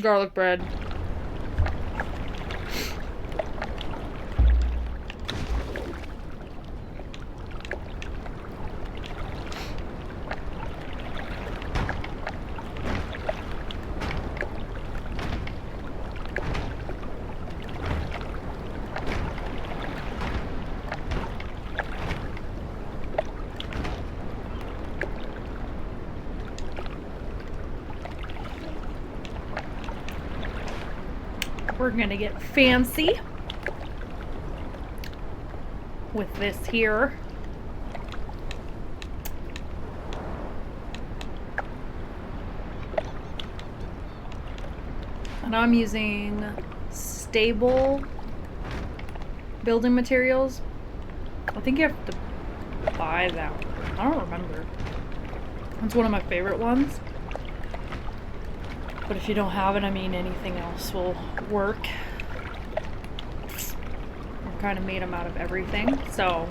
Garlic bread. We're gonna get fancy with this here. And I'm using stable building materials. I think you have to buy that one. I don't remember. It's one of my favorite ones. But if you don't have it, I mean, anything else will work. I've kind of made them out of everything, so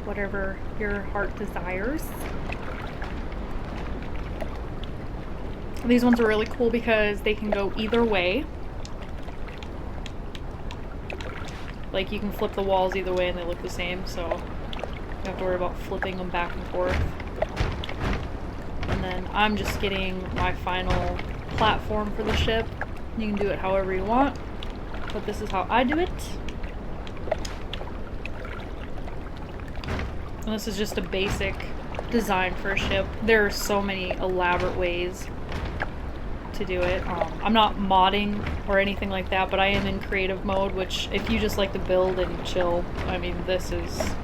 whatever your heart desires. These ones are really cool because they can go either way. Like, you can flip the walls either way and they look the same, so you don't have to worry about flipping them back and forth. And then I'm just getting my final platform for the ship. You can do it however you want, but this is how I do it. And this is just a basic design for a ship. There are so many elaborate ways to do it. I'm not modding or anything like that, but I am in creative mode, which if you just like to build and chill, I mean, this is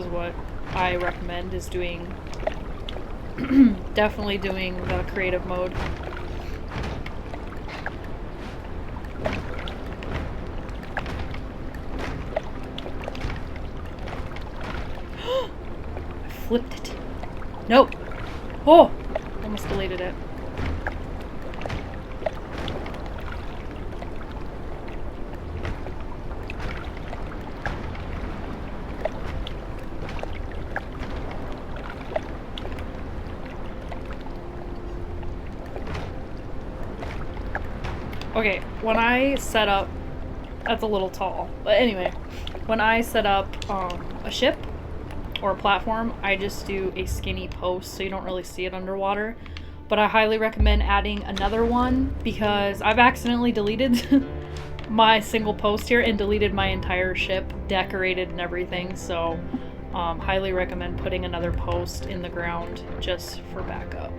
what I recommend, is doing definitely doing the creative mode. I flipped it. Nope. Oh! Almost deleted it. Okay, when I set up, that's a little tall, but anyway, when I set up a ship or a platform, I just do a skinny post so you don't really see it underwater. But I highly recommend adding another one because I've accidentally deleted my single post here and deleted my entire ship, decorated and everything, so highly recommend putting another post in the ground just for backup.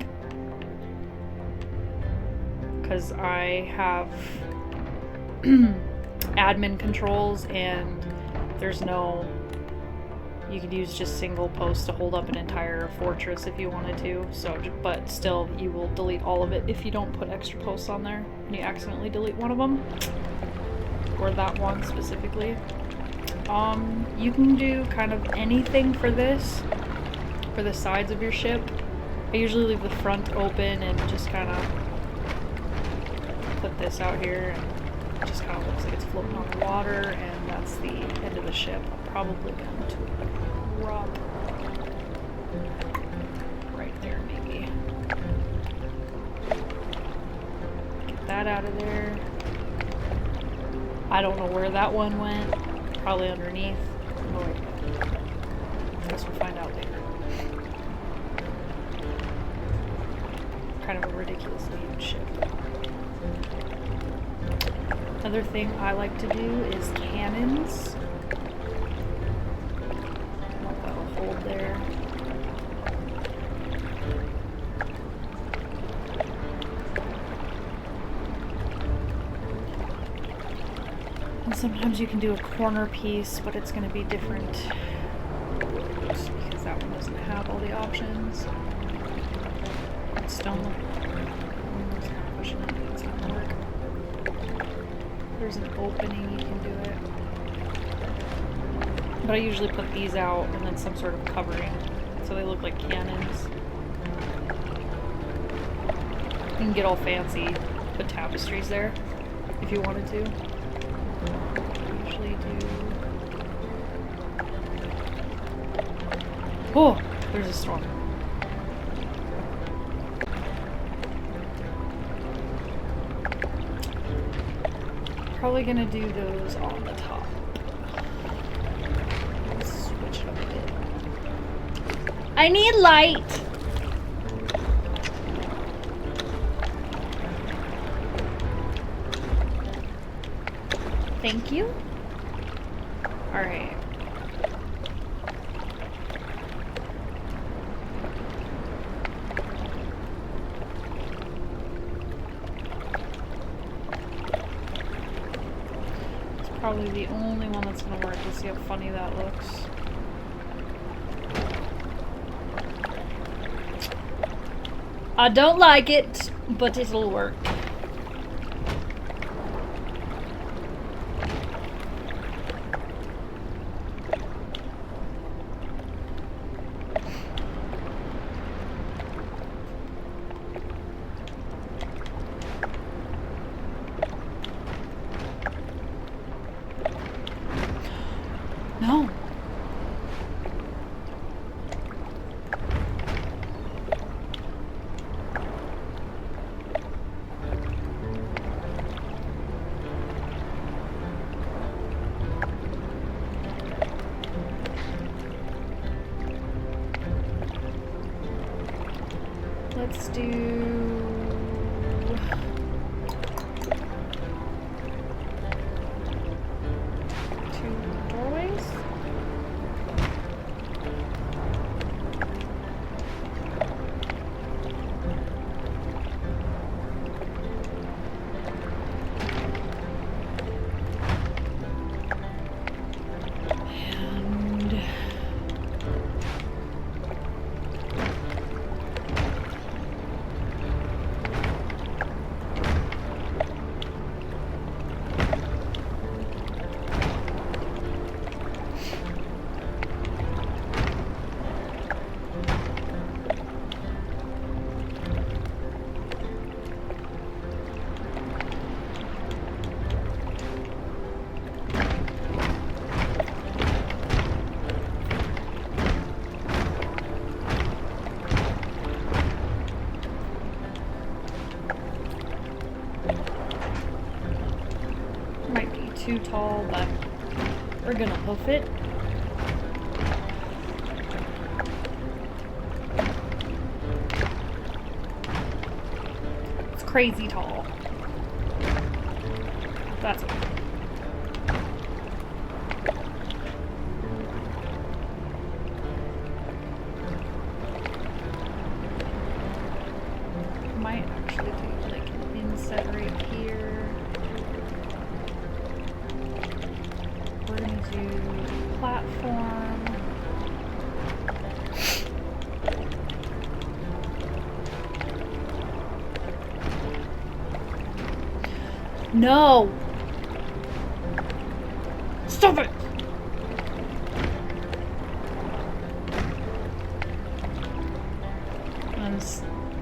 Because I have admin controls and there's no, you could use just single posts to hold up an entire fortress if you wanted to, so, but still you will delete all of it if you don't put extra posts on there and you accidentally delete one of them, or that one specifically. You can do kind of anything for this, for the sides of your ship. I usually leave the front open and just kind of put this out here, and it just kind of looks like it's floating on the water, and that's the end of the ship. I'll probably come to a drop right there, maybe. Get that out of there. I don't know where that one went. Probably underneath. No idea. Guess we'll find out later. Kind of a ridiculously huge ship. Another thing I like to do is cannons. That'll hold there. And sometimes you can do a corner piece, but it's going to be different just because that one doesn't have all the options. Stone. Pushing it, it's not gonna work. There's an opening, you can do it. But I usually put these out and then some sort of covering, so they look like cannons. You can get all fancy, put tapestries there if you wanted to. I usually do. Oh, there's a storm. probably gonna do those on the top. Let's switch it up a bit. I need light! Thank you. Alright. It's probably the only one that's gonna work to see how funny that looks. I don't like it, but it'll work. No. Let's do 2 doorways. And might be too tall, but we're gonna hoof it. It's crazy tall. That's okay. Might actually do like an inset right here. We're gonna do platform. No! Stop it! And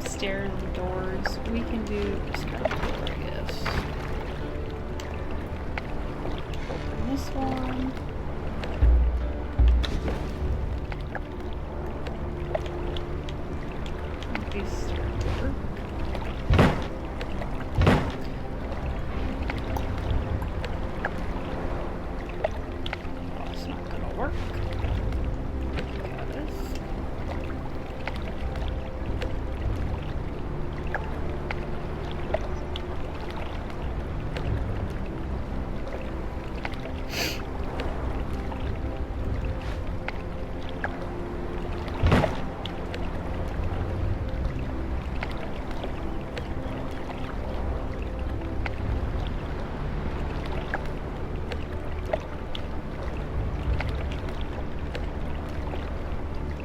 stairs and doors. We can do this kind of door, I guess. And this one. And these start to work. Oh, it's not gonna work.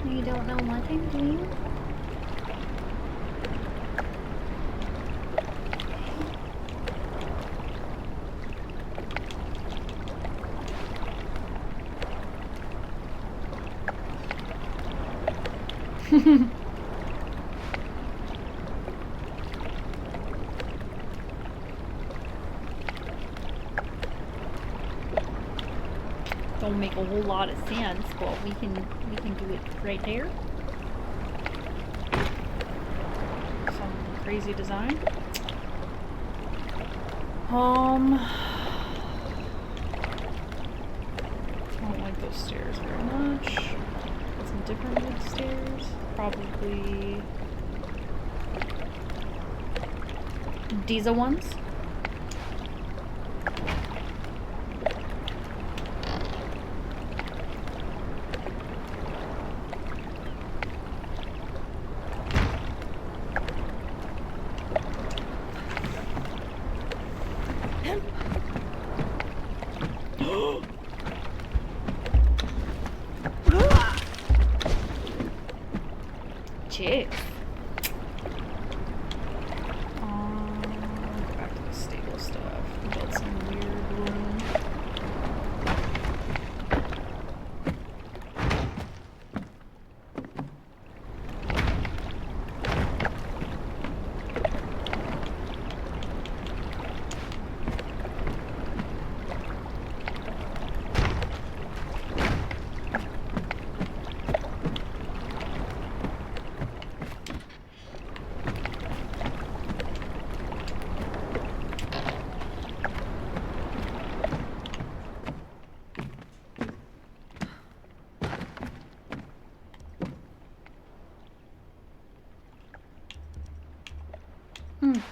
You don't know what I'm doing? Don't make a whole lot of sense, but we can do it right there. Some crazy design. those stairs very much. Got some different wood stairs. Probably Diesel ones. Chick. Go back to the stable stuff. Build some weird room.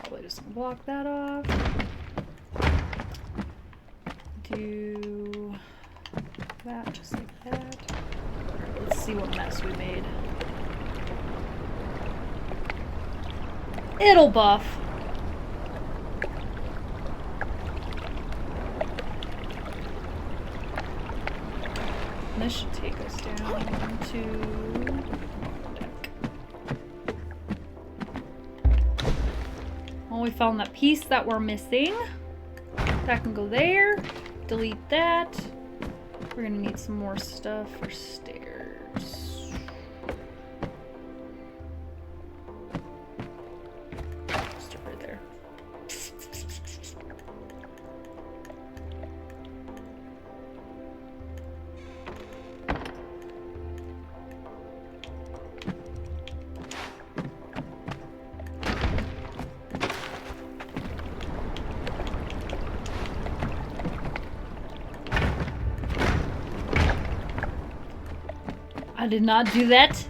Probably just gonna block that off. Do that just like that. Alright, let's see what mess we made. It'll buff. And this should take us down to we found that piece that we're missing. That can go there. Delete that. We're gonna need some more stuff for stairs. Just right there. I did not do that.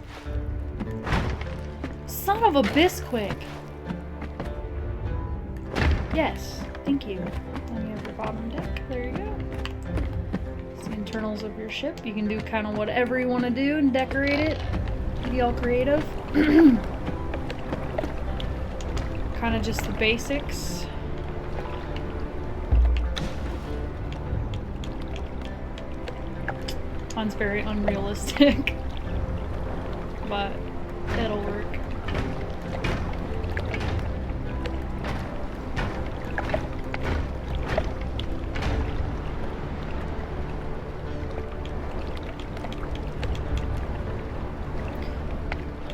Son of a bisquick. Yes, thank you. And you have your bottom deck. There you go. It's the internals of your ship. You can do kind of whatever you want to do and decorate it. Be all creative. Kind of just the basics. Mine's very unrealistic. But it'll work.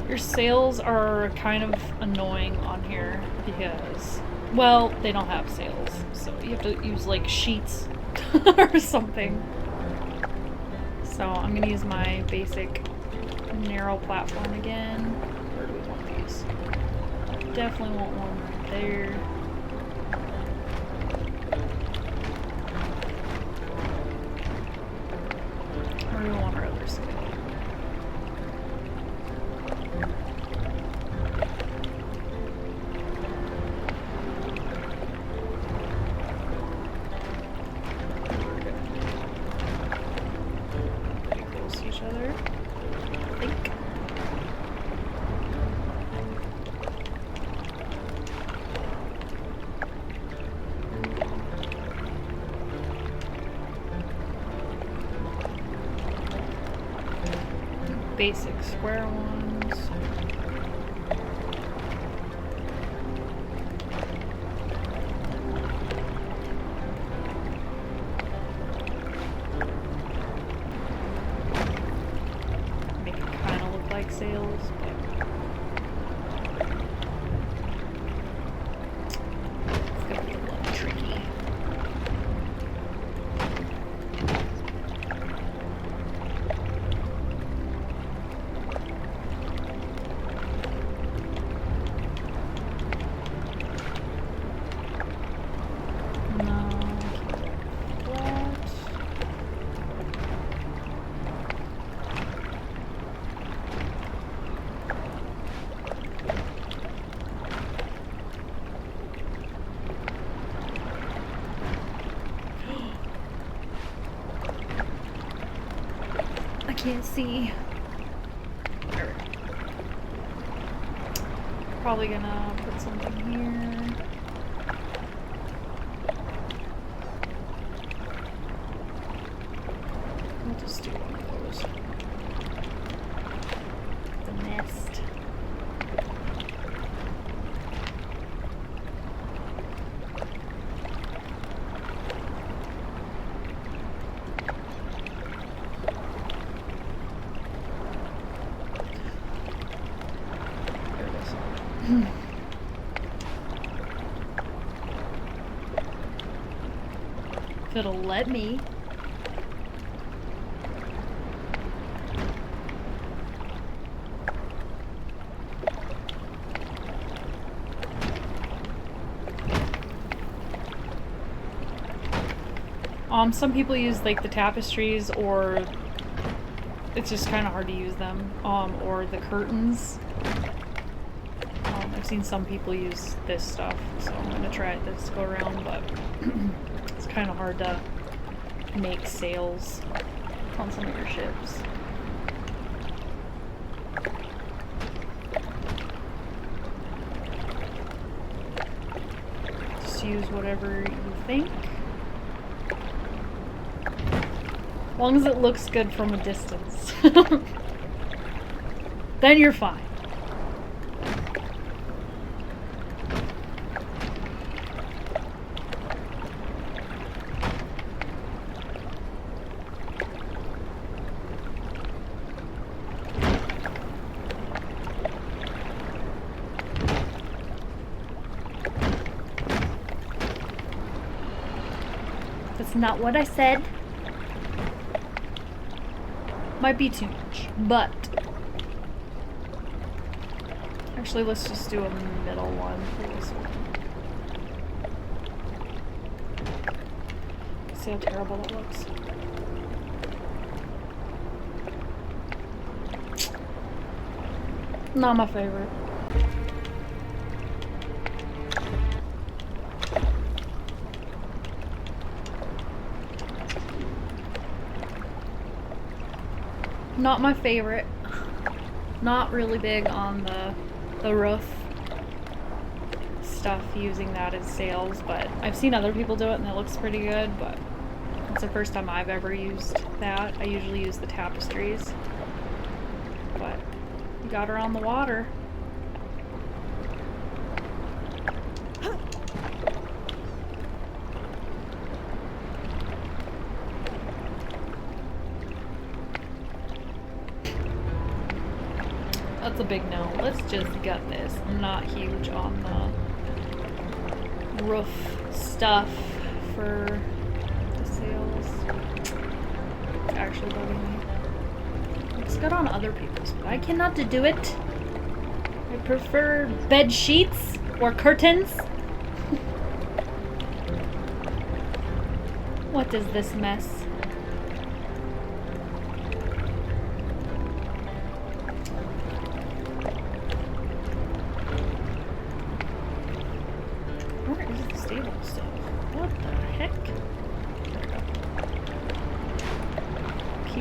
Your sails are kind of annoying on here because, well, they don't have sails, so you have to use like sheets or something. So I'm gonna use my basic narrow platform again. Where do we want these? Definitely want one right there. Where do we want our other scale? Basic square ones. Make it kind of look like sails, but it's gonna be a little tricky. can't see. There we go. Probably gonna put something here. We'll just do one of those. The nest. If it'll let me. Some people use like the tapestries, or it's just kind of hard to use them, or the curtains. I've seen some people use this stuff, so I'm gonna try it this go around, but it's kind of hard to make sails on some of your ships. Just use whatever you think. As long as it looks good from a distance. Then you're fine. That's not what I said. Might be too much, but actually let's just do a middle one for this one. See how terrible that looks. Not my favorite. Not my favorite. Not really big on the roof stuff, using that as sails, but I've seen other people do it and it looks pretty good, but it's the first time I've ever used that. I usually use the tapestries, but you got her on the water. That's a big no. Let's just gut this. I'm not huge on the roof stuff for the sails. It's actually bugging me. It's good on other people's, but I cannot do it. I prefer bed sheets or curtains. What is this mess?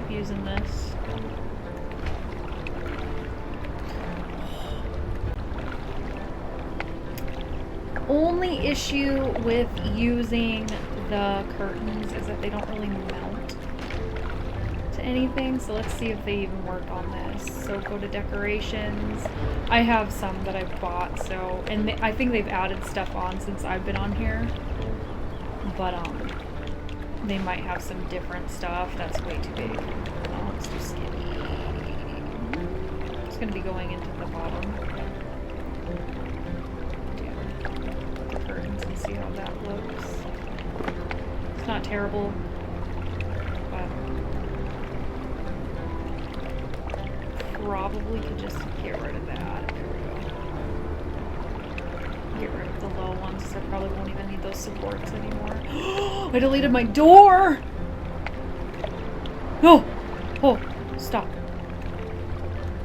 Using this. Only issue with using the curtains is that they don't really mount to anything, so let's see if they even work on this. So go to decorations. I have some that I've bought, so, and I think they've added stuff on since I've been on here, but they might have some different stuff. That's way too big. Oh, it's too skinny. It's gonna be going into the bottom. Do the curtains and see how that looks. It's not terrible, but probably could just get rid of that. There we go. Get rid of the low ones, because I probably won't even need those supports anymore. I deleted my door! No! Oh, stop.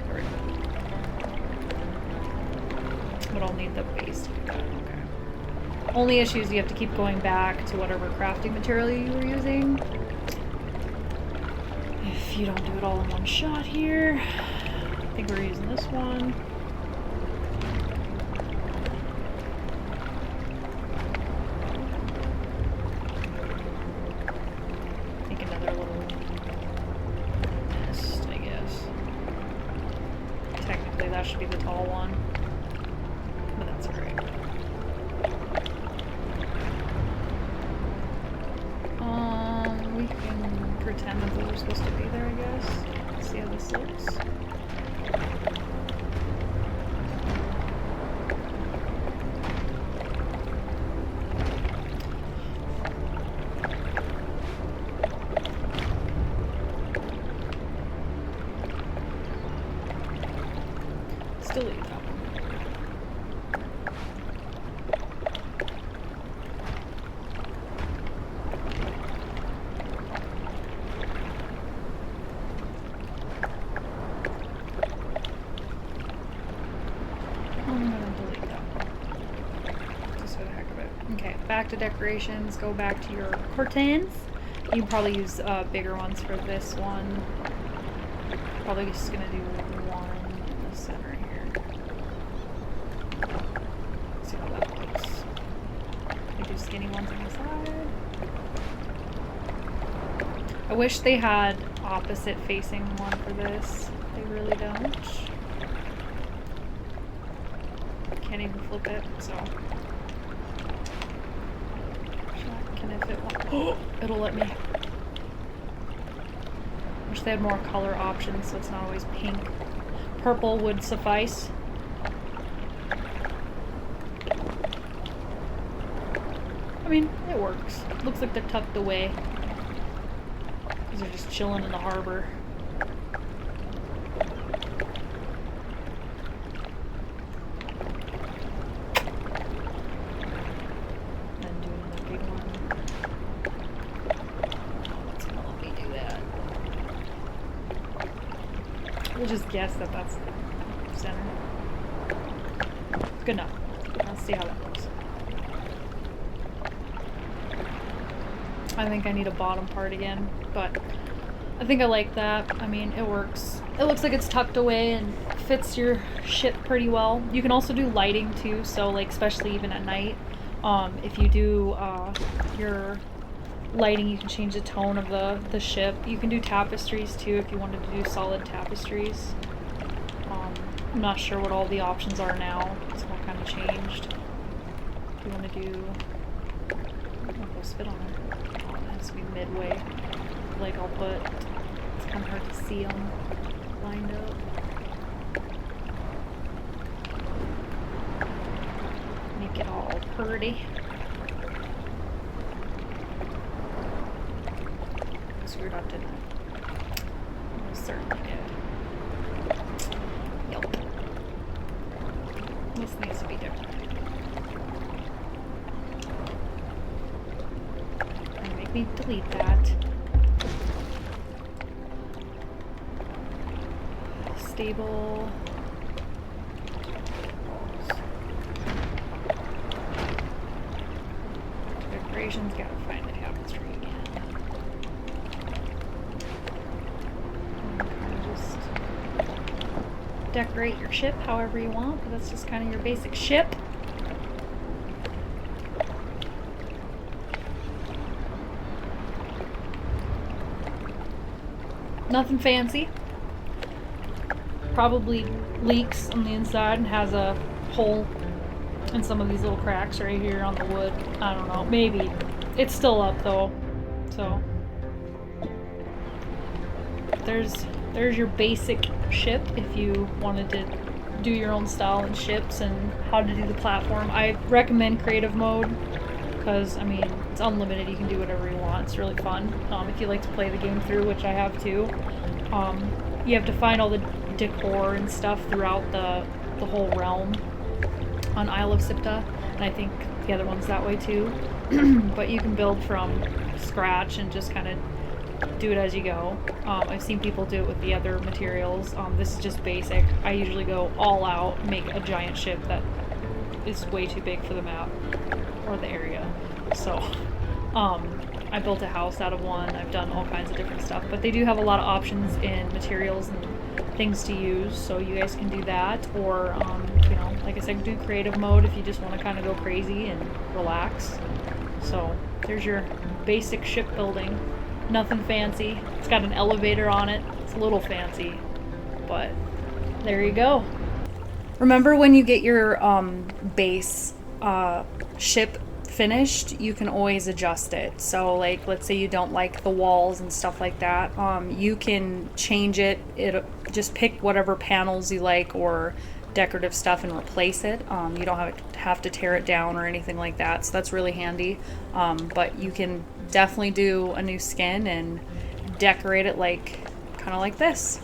There we go. But I'll need the base to do that. Okay. Only issue is you have to keep going back to whatever crafting material you were using. If if you don't do it all in one shot here. I think we're using this one. Make another little nest, I guess. Technically that should be the tall one, but that's alright. We can pretend that those are supposed to be there, I guess. Let's see how this looks. Still leave that one. I'm gonna delete that one. Just for the heck of it. Okay, back to decorations. Go back to your curtains. You can probably use bigger ones for this one. Probably just gonna do one in the center here. See how that looks. I do skinny ones on the side. I wish they had opposite facing one for this. They really don't. Can't even flip it, so. Can I fit one? Oh, it'll let me. Wish they had more color options so it's not always pink. Purple would suffice. I mean, it works. Looks like they're tucked away. Because they're just chilling in the harbor. Then do another big one. It's gonna let me do that. We'll just guess that that's the center. Good enough. Let's see how that looks. I think I need a bottom part again, but I think I like that. I mean, it works. It looks like it's tucked away and fits your ship pretty well. You can also do lighting too, so like especially even at night. If you do your lighting, you can change the tone of the ship. You can do tapestries too if you wanted to do solid tapestries. I'm not sure what all the options are now. It's all kind of changed. If you want to do... I don't know if those fit on it. Oh, it has to be midway. Like I'll put... It's kind of hard to see them lined up. Make it all pretty. Screwed up, didn't I? Most certainly did. Yep. This needs to be different. And make me delete that. Stable. Decorations, gotta find the tapestry again. Decorate your ship however you want, but that's just kind of your basic ship. Nothing fancy. Probably leaks on the inside and has a hole in some of these little cracks right here on the wood. I don't know, maybe. It's still up though, so. There's your basic ship if you wanted to do your own style and ships and how to do the platform. I recommend creative mode because, I mean, it's unlimited. You can do whatever you want. It's really fun. If you like to play the game through, which I have too. You have to find all the decor and stuff throughout the whole realm on Isle of Siptah, and I think the other one's that way too. But you can build from scratch and just kind of do it as you go. I've seen people do it with the other materials. This is just basic. I usually go all out, make a giant ship that is way too big for the map or the area. So, I built a house out of one. I've done all kinds of different stuff, but they do have a lot of options in materials and things to use, so you guys can do that. Or, you know, like I said, do creative mode if you just want to kind of go crazy and relax. So there's your basic ship building. Nothing fancy. It's got an elevator on it. It's a little fancy, but there you go. Remember, when you get your base ship finished, you can always adjust it. So like, let's say you don't like the walls and stuff like that, you can change it. Just pick whatever panels you like or decorative stuff and replace it. You don't have to tear it down or anything like that, so that's really handy. But you can definitely do a new skin and decorate it like kind of like this,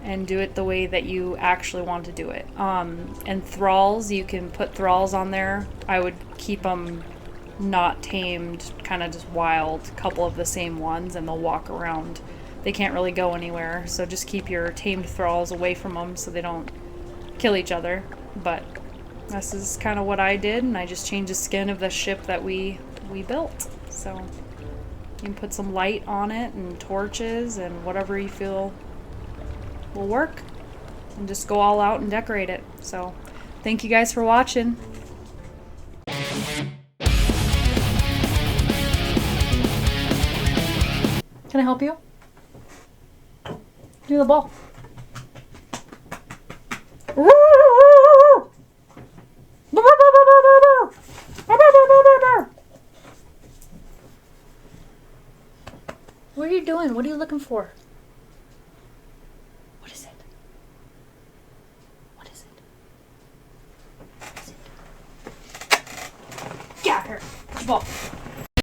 and do it the way that you actually want to do it. And thralls, you can put thralls on there. I would keep them not tamed, kind of just wild, a couple of the same ones, and they'll walk around. They can't really go anywhere, so just keep your tamed thralls away from them so they don't kill each other. But this is kind of what I did, and I just changed the skin of the ship that we built. So you can put some light on it and torches and whatever you feel will work, and just go all out and decorate it. So thank you guys for watching. Can I help you? Do the ball. What are you doing? What are you looking for? What is it? What is it? What is it? Get her. Ball.